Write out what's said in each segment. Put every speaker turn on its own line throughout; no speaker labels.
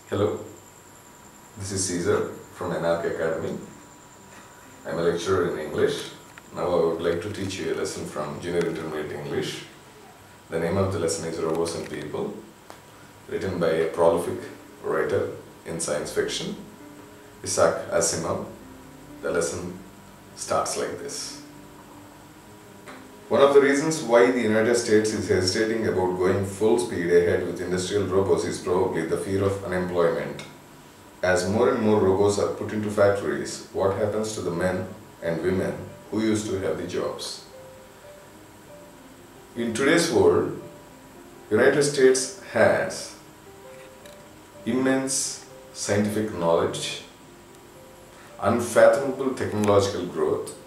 Hello, this is Caesar from NRK Academy. I am a lecturer in English. Now I would like to teach you a lesson from Junior Intermediate English. The name of the lesson is Robots and People, written by a prolific writer in science fiction, Asimov. The lesson starts like this. One of the reasons why the United States is hesitating about going full speed ahead with industrial robots is probably the fear of unemployment. As more and more robots are put into factories, what happens to the men and women who used to have the jobs? In today's world, United States has immense scientific knowledge, unfathomable technological growth.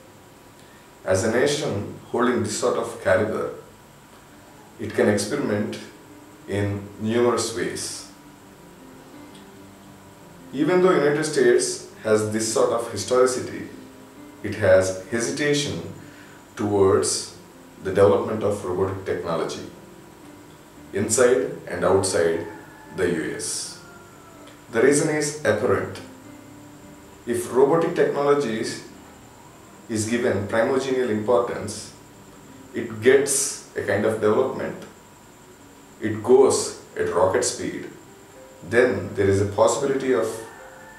As a nation holding this sort of caliber, it can experiment in numerous ways. Even though United States has this sort of historicity, it has hesitation towards the development of robotic technology inside and outside the US. The reason is apparent. If robotic technologies is given primordial importance, it gets a kind of development, it goes at rocket speed, then there is a possibility of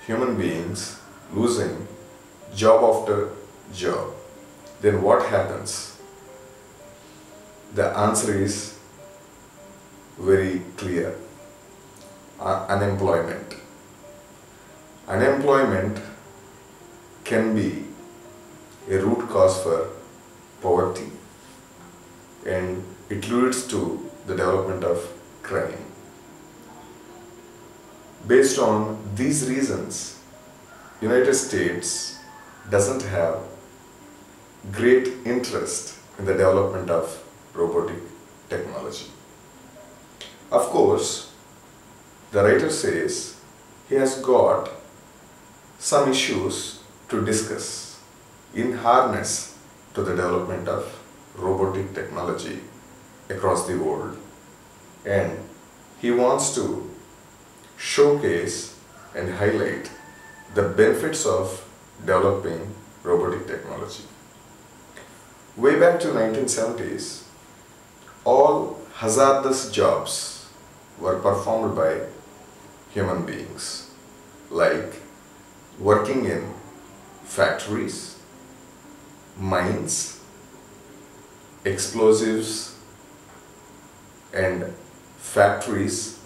human beings losing job after job. Then what happens? The answer is very clear. Unemployment. Unemployment can be a root cause for poverty, and it leads to the development of crime. Based on these reasons, United States doesn't have great interest in the development of robotic technology. Of course, the writer says he has got some issues to discuss in harness to the development of robotic technology across the world, and he wants to showcase and highlight the benefits of developing robotic technology. Way back to 1970s, all hazardous jobs were performed by human beings, like working in factories, mines, explosives, and factories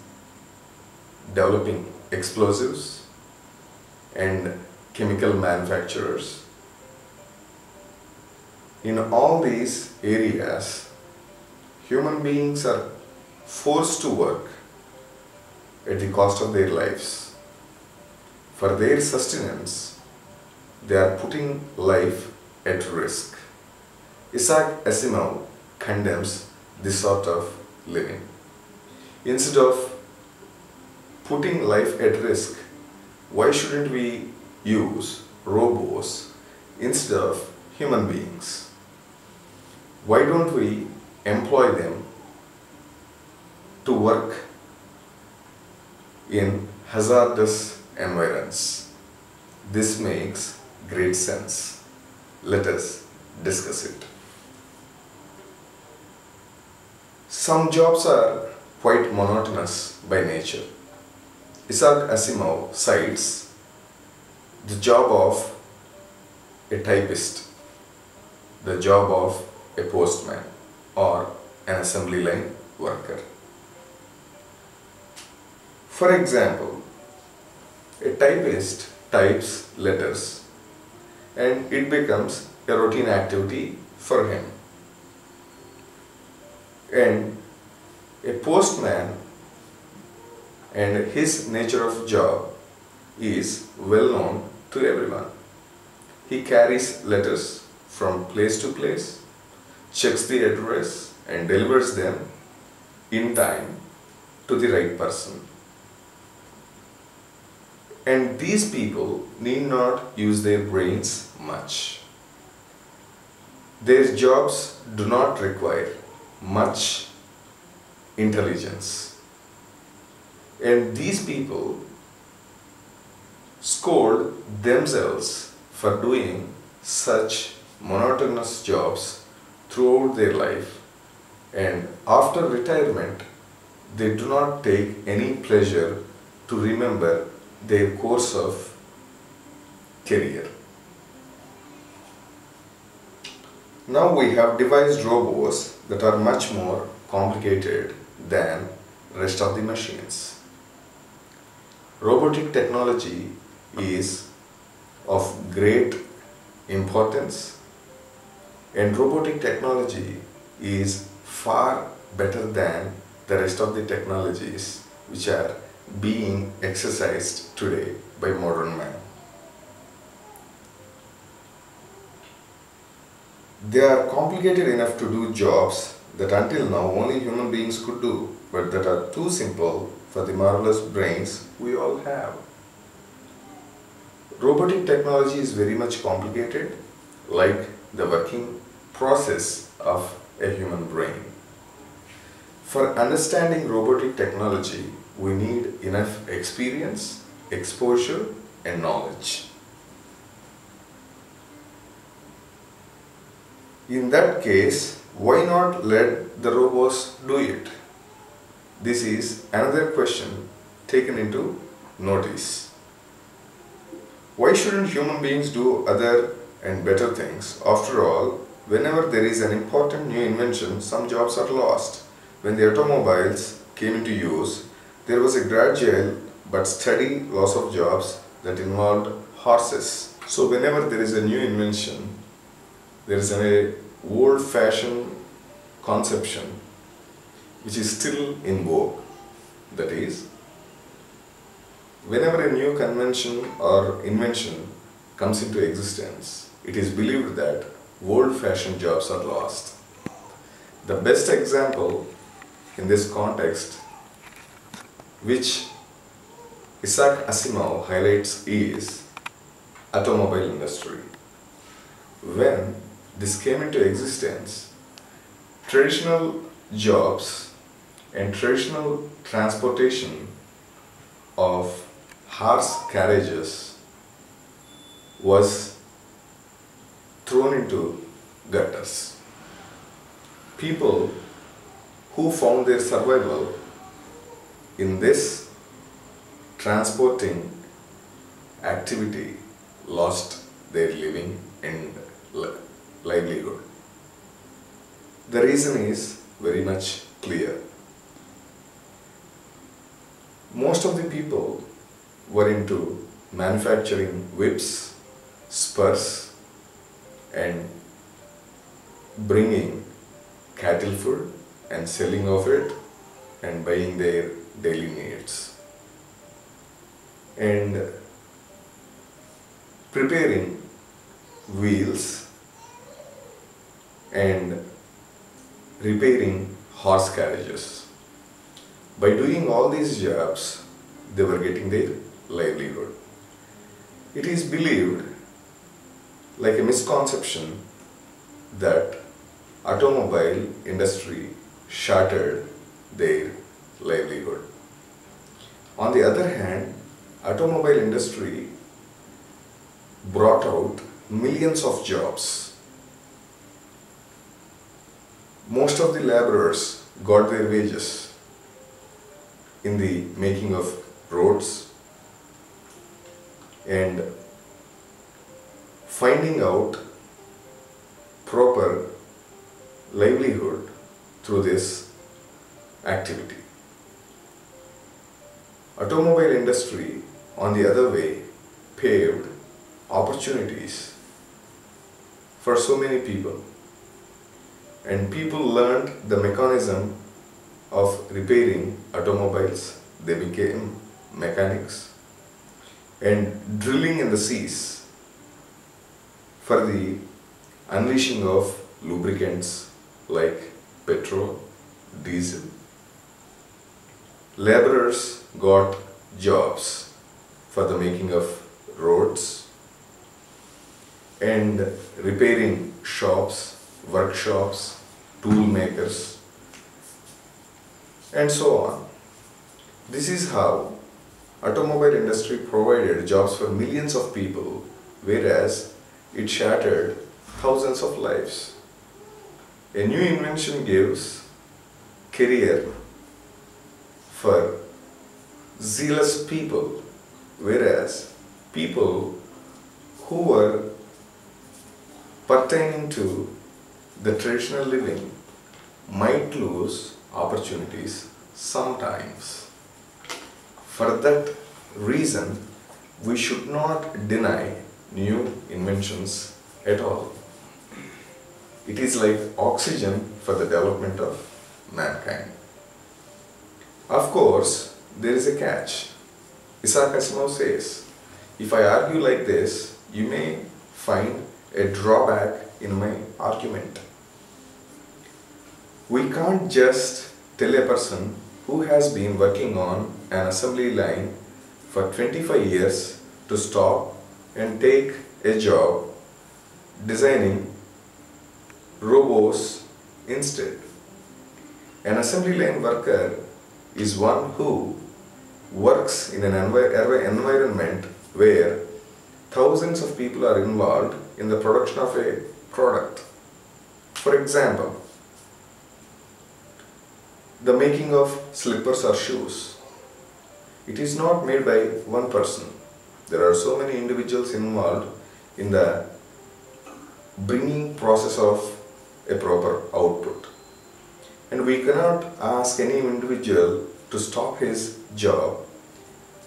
developing explosives, and chemical manufacturers. In all these areas, human beings are forced to work at the cost of their lives. For their sustenance, they are putting life at risk. Asimov condemns this sort of living. Instead of putting life at risk, why shouldn't we use robots instead of human beings? Why don't we employ them to work in hazardous environments? This makes great sense. Let us discuss it. Some jobs are quite monotonous by nature. Asimov cites the job of a typist, the job of a postman, or an assembly line worker. For example, a typist types letters and it becomes a routine activity for him. And a postman and his nature of job is well known to everyone. He carries letters from place to place, checks the address and delivers them in time to the right person. And these people need not use their brains much. Their jobs do not require much intelligence. And these people scold themselves for doing such monotonous jobs throughout their life, and after retirement they do not take any pleasure to remember their course of career. Now we have devised robots that are much more complicated than rest of the machines. Robotic technology is of great importance, and robotic technology is far better than the rest of the technologies which are being exercised today by modern man. They are complicated enough to do jobs that until now only human beings could do, but that are too simple for the marvelous brains we all have. Robotic technology is very much complicated, like the working process of a human brain. For understanding robotic technology, we need enough experience, exposure, and knowledge. In that case, why not let the robots do it? This is another question taken into notice. Why shouldn't human beings do other and better things? After all, whenever there is an important new invention, some jobs are lost. When the automobiles came into use, there was a gradual but steady loss of jobs that involved horses. So whenever there is a new invention, there is an old-fashioned conception which is still in vogue. That is, whenever a new convention or invention comes into existence, it is believed that old-fashioned jobs are lost. The best example in this context, which Isaac Asimov highlights, is automobile industry. When this came into existence, traditional jobs and traditional transportation of horse carriages was thrown into gutters. People who found their survival in this transporting activity lost their living and livelihood. The reason is very much clear. Most of the people were into manufacturing whips, spurs, and bringing cattle food and selling of it and buying their daily needs, and preparing wheels and repairing horse carriages. By doing all these jobs, they were getting their livelihood. It is believed, like a misconception, that automobile industry shattered their livelihood. On the other hand, automobile industry brought out millions of jobs. Most of the laborers got their wages in the making of roads and finding out proper livelihood through this activity. Automobile industry, on the other way, paved opportunities for so many people, and people learned the mechanism of repairing automobiles. They became mechanics, and drilling in the seas for the unleashing of lubricants like petrol, diesel. Laborers got jobs for the making of roads and repairing shops, workshops, tool makers, and so on. This is how Automobile industry provided jobs for millions of people, whereas it shattered thousands of lives. A new invention gives career for zealous people, whereas people who were pertaining to the traditional living might lose opportunities sometimes. For that reason, we should not deny new inventions at all. It is like oxygen for the development of mankind. Of course, there is a catch. Asimov says, if I argue like this, you may find a drawback in my argument. We can't just tell a person who has been working on an assembly line for 25 years to stop and take a job designing robots instead. An assembly line worker is one who works in an environment where thousands of people are involved in the production of a product. For example, the making of slippers or shoes. It is not made by one person. There are so many individuals involved in the bringing process of a proper output. And we cannot ask any individual to stop his job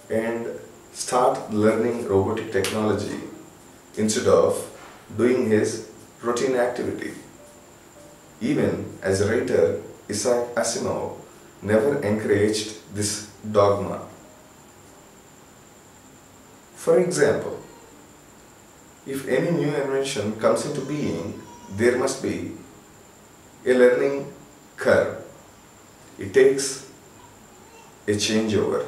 and start learning robotic technology instead of doing his routine activity. Even as a writer, Asimov never encouraged this dogma. For example, if any new invention comes into being, there must be a learning curve. It takes a changeover,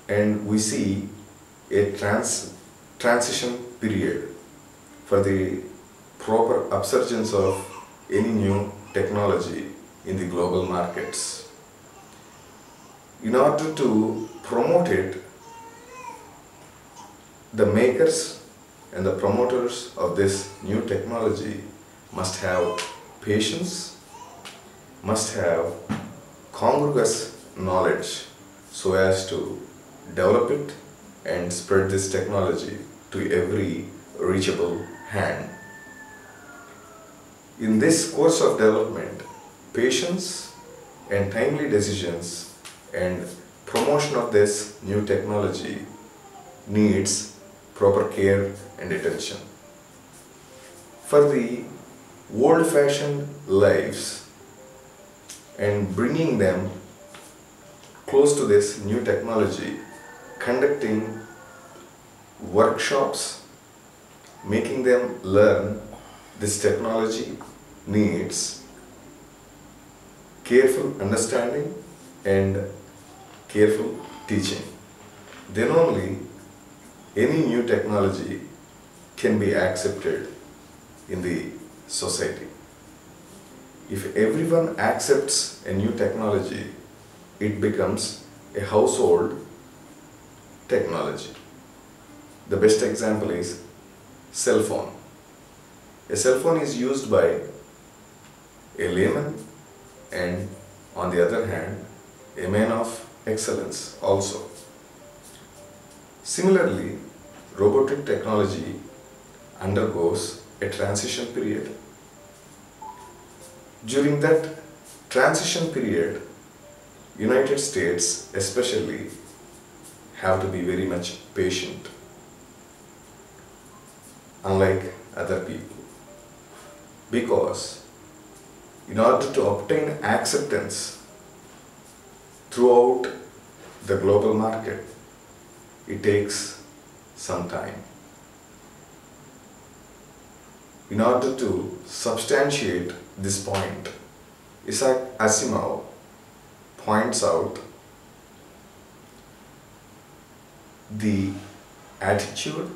and we see a transition period for the proper upsurgence of any new technology in the global markets. In order to promote it, the makers and the promoters of this new technology must have patience, must have congruous knowledge so as to develop it and spread this technology to every reachable hand. In this course of development, patience and timely decisions and promotion of this new technology needs proper care and attention. For the old-fashioned lives and bringing them close to this new technology, conducting workshops, making them learn this technology needs careful understanding and careful teaching. Then only any new technology can be accepted in the society. If everyone accepts a new technology, it becomes a household technology. The best example is cell phone. A cell phone is used by a layman and, on the other hand, a man of excellence also. Similarly, robotic technology undergoes a transition period. During that transition period, United States especially have to be very much patient, unlike other people, because in order to obtain acceptance throughout the global market, it takes some time. In order to substantiate this point, Asimov points out the attitude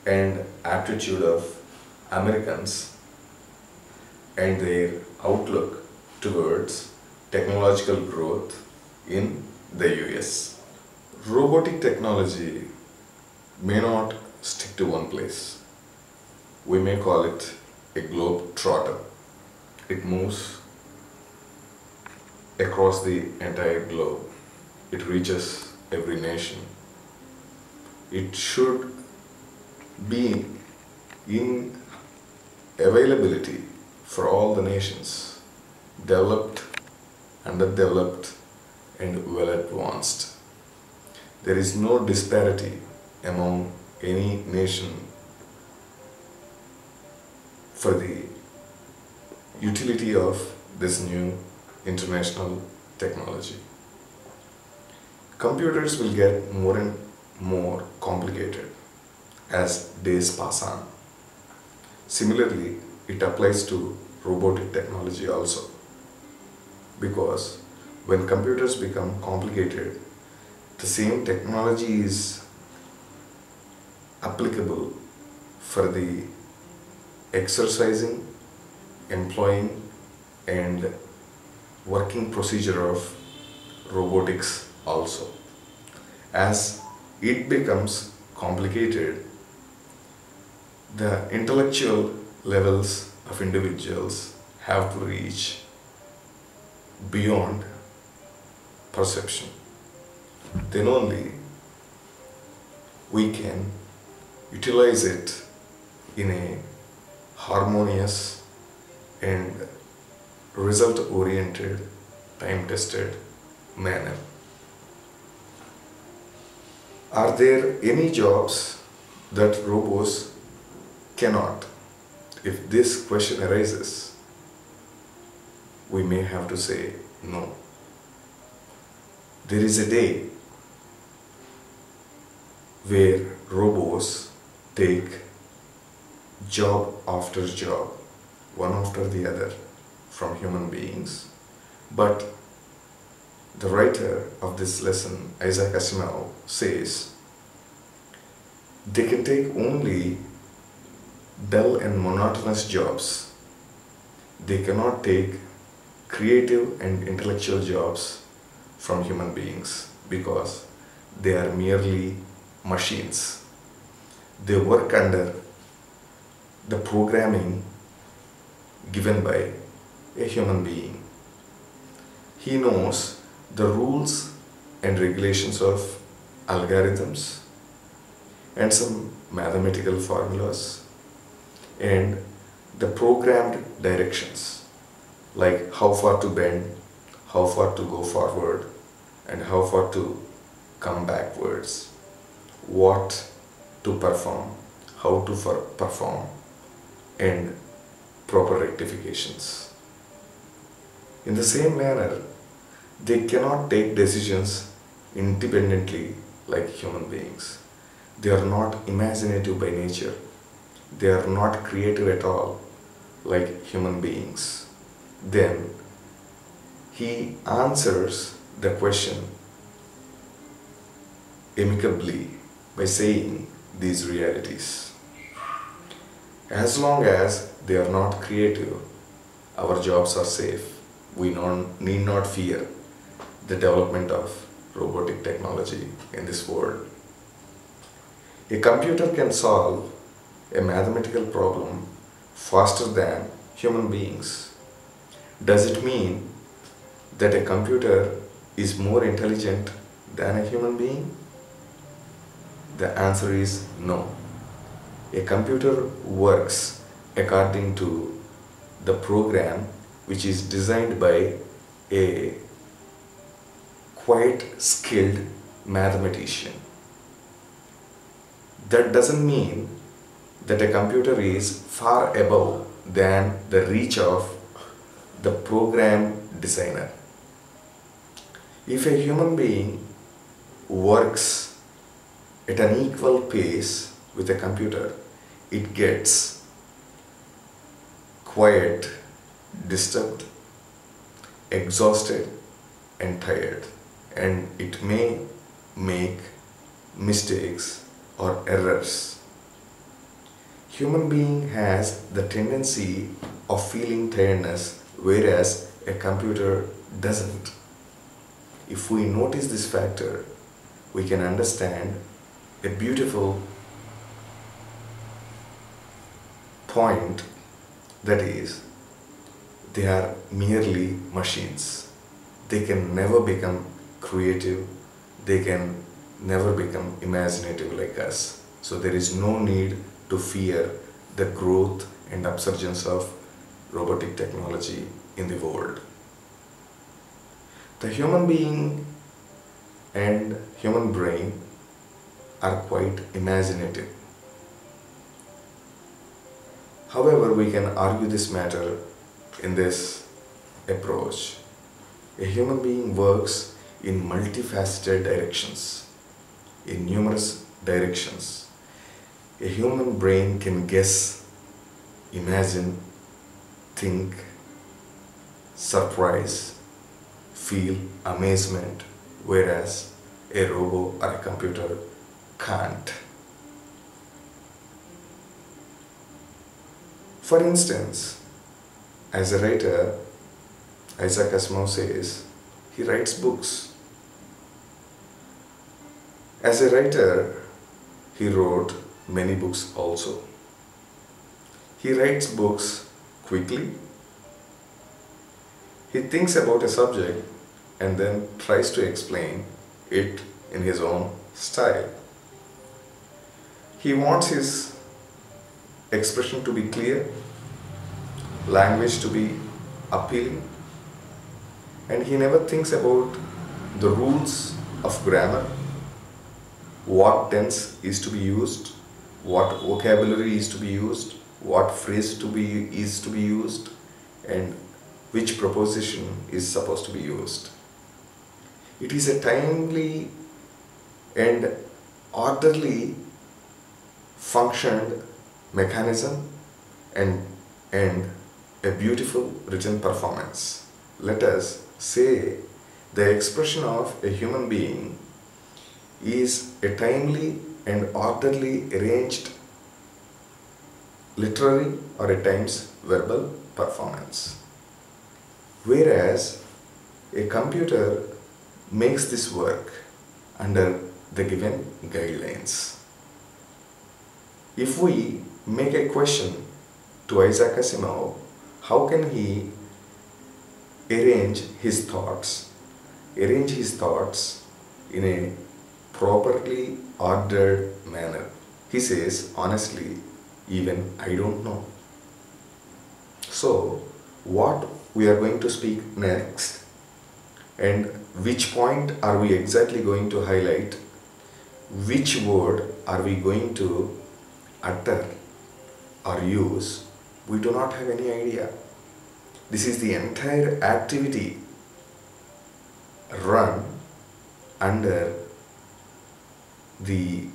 and aptitude of Americans and their outlook towards technological growth in the US. Robotic technology may not stick to one place. We may call it a globe trotter. It moves across the entire globe. It reaches every nation. It should be in availability for all the nations, developed, underdeveloped, and well advanced. There is no disparity among any nation for the utility of this new international technology. Computers will get more and more complicated as days pass on. Similarly, it applies to robotic technology also, because when computers become complicated, the same technology is applicable for the exercising, employing, and working procedure of robotics also. As it becomes complicated, the intellectual levels of individuals have to reach beyond perception. Then only we can utilize it in a harmonious and result-oriented, time-tested manner. Are there any jobs that robots cannot? If this question arises, we may have to say no. There is a day where robots take job after job, one after the other, from human beings. But the writer of this lesson, Asimov, says they can take only dull and monotonous jobs. They cannot take creative and intellectual jobs from human beings because they are merely machines. They work under the programming given by a human being. He knows the rules and regulations of algorithms and some mathematical formulas and the programmed directions, like how far to bend, how far to go forward, and how far to come backwards, what to perform, how to perform, and proper rectifications. In the same manner, they cannot take decisions independently like human beings. They are not imaginative by nature. They are not creative at all like human beings. Then he answers the question amicably by saying these realities. As long as they are not creative, our jobs are safe. We need not fear the development of robotic technology in this world. A computer can solve a mathematical problem faster than human beings. Does it mean that a computer is more intelligent than a human being? The answer is no. A computer works according to the program which is designed by a quite skilled mathematician. That doesn't mean that a computer is far above than the reach of the program designer. If a human being works at an equal pace with a computer, it gets quite disturbed, exhausted, and tired, and it may make mistakes or errors. Human being has the tendency of feeling tiredness, whereas a computer doesn't. If we notice this factor, we can understand a beautiful point, that is, they are merely machines. They can never become creative, they can never become imaginative like us. So there is no need to fear the growth and upsurgence of robotic technology in the world. The human being and human brain are quite imaginative. However, we can argue this matter in this approach. A human being works in multifaceted directions, in numerous directions. A human brain can guess, imagine, think, surprise, feel amazement, whereas a robot or a computer can't. For instance, as a writer, Isaac Asimov says, he writes books. As a writer, he wrote many books also. He writes books quickly. He thinks about a subject and then tries to explain it in his own style. He wants his expression to be clear, language to be appealing, and he never thinks about the rules of grammar, what tense is to be used, what vocabulary is to be used, what phrase is to be used, and which preposition is supposed to be used. It is a timely and orderly functioned mechanism and a beautiful written performance. Let us say the expression of a human being is a timely and orderly arranged literary or at times verbal performance. Whereas a computer makes this work under the given guidelines. If we make a question to Isaac Asimov, how can he arrange his thoughts in a properly ordered manner? He says, honestly, even I don't know. So, what we are going to speak next and which point are we exactly going to highlight, which word are we going to utter or use, we do not have any idea. This is the entire activity run under the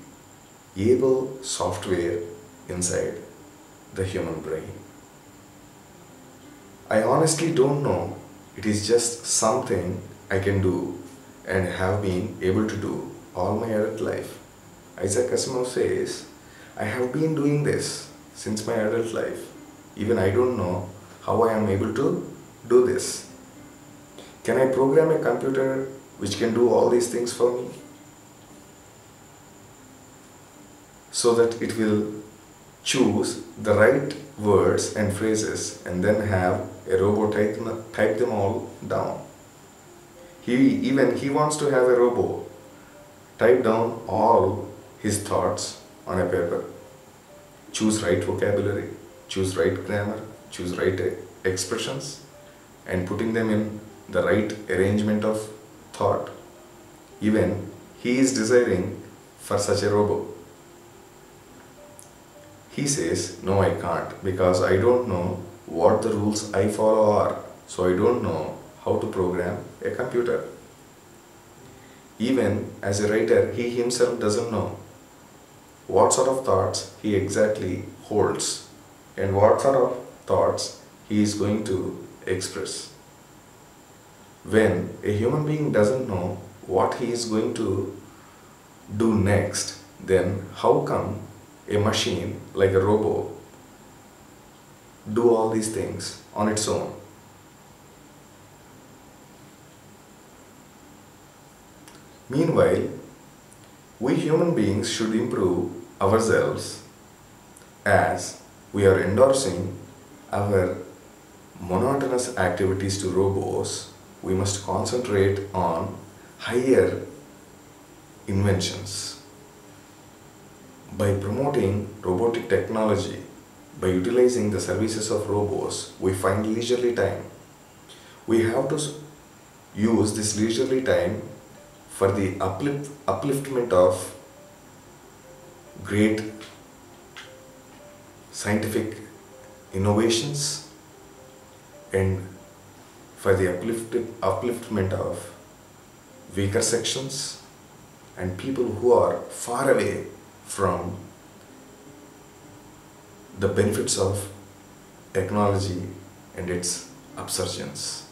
able software inside the human brain. I honestly don't know. It is just something I can do and have been able to do all my adult life. Isaac Asimov says, I have been doing this since my adult life. Even I don't know how I am able to do this. Can I program a computer which can do all these things for me? So that it will choose the right words and phrases and then have a robot type them all down. He wants to have a robot type down all his thoughts on a paper. Choose right vocabulary, choose right grammar, choose right expressions, and putting them in the right arrangement of thought. Even he is desiring for such a robot. He says, no, I can't, because I don't know what the rules I follow are, so I don't know how to program a computer. Even as a writer, he himself doesn't know what sort of thoughts he exactly holds and what sort of thoughts he is going to express. When a human being doesn't know what he is going to do next, then how come a machine like a robot do all these things on its own? Meanwhile, We human beings should improve ourselves as we are endorsing our monotonous activities to robots. We must concentrate on higher inventions. By promoting robotic technology, by utilizing the services of robots, we find leisurely time. We have to use this leisurely time for the upliftment of great scientific innovations and for the upliftment of weaker sections and people who are far away from the benefits of technology and its upsurgence.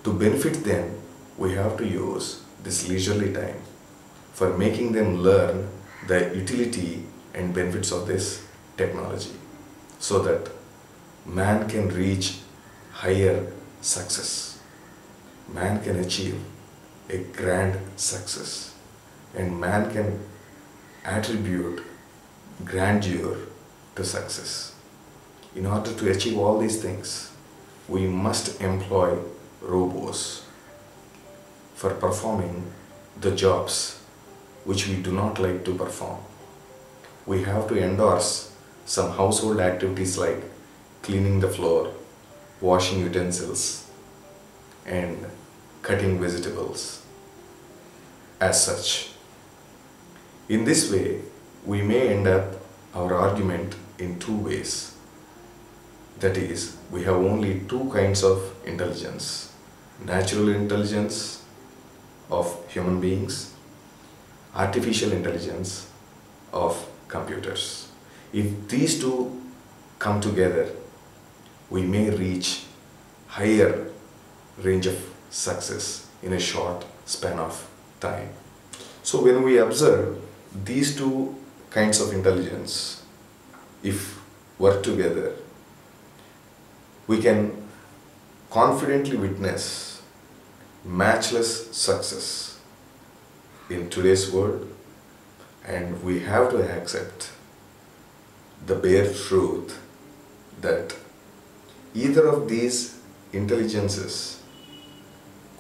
To benefit them, we have to use this leisurely time for making them learn the utility and benefits of this technology so that man can reach higher success. Man can achieve a grand success and man can attribute grandeur to success. In order to achieve all these things, we must employ robots for performing the jobs which we do not like to perform. We have to endorse some household activities like cleaning the floor, washing utensils, and cutting vegetables as such. In this way, we may end up our argument in two ways. That is, we have only two kinds of intelligence: natural intelligence of human beings, artificial intelligence of computers. If these two come together, we may reach higher range of success in a short span of time. So when we observe these two kinds of intelligence, if work together, we can confidently witness matchless success in today's world, and we have to accept the bare truth that either of these intelligences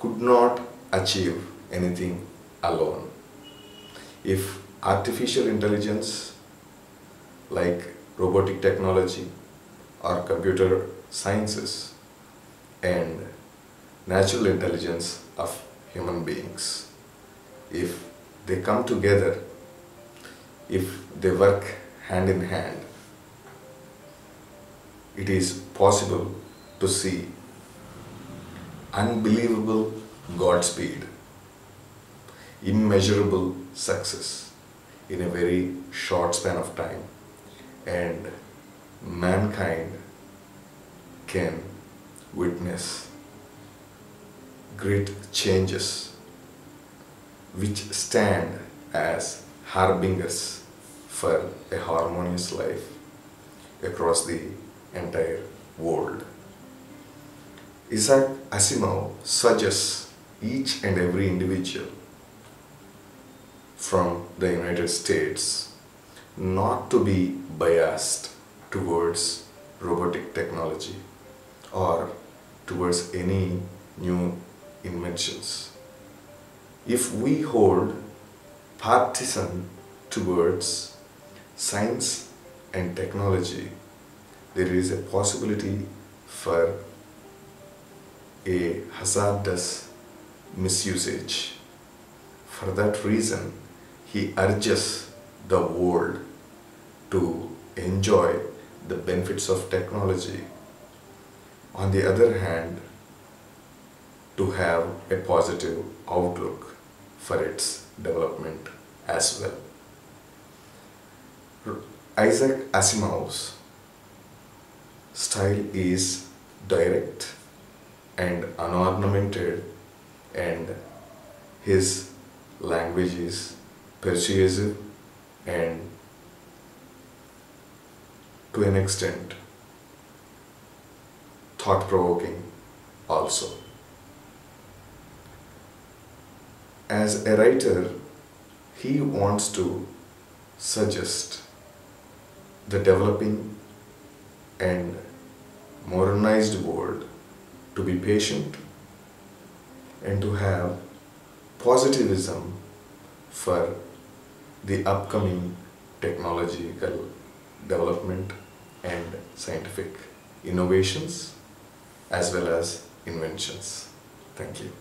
could not achieve anything alone. If artificial intelligence like robotic technology or computer sciences and natural intelligence of human beings, if they come together, if they work hand in hand, it is possible to see unbelievable Godspeed, immeasurable success in a very short span of time, and mankind can witness great changes which stand as harbingers for a harmonious life across the entire world. Isaac Asimov suggests each and every individual from the United States not to be biased towards robotic technology or towards any new inventions. If we hold partisan towards science and technology, there is a possibility for a hazardous misusage. For that reason, he urges the world to enjoy the benefits of technology. On the other hand, to have a positive outlook for its development as well. Isaac Asimov's style is direct and unornamented, and his language is persuasive and to an extent thought-provoking also. As a writer, He wants to suggest the developing and modernized world to be patient and to have positivism for the upcoming technological development and scientific innovations as well as inventions. Thank you.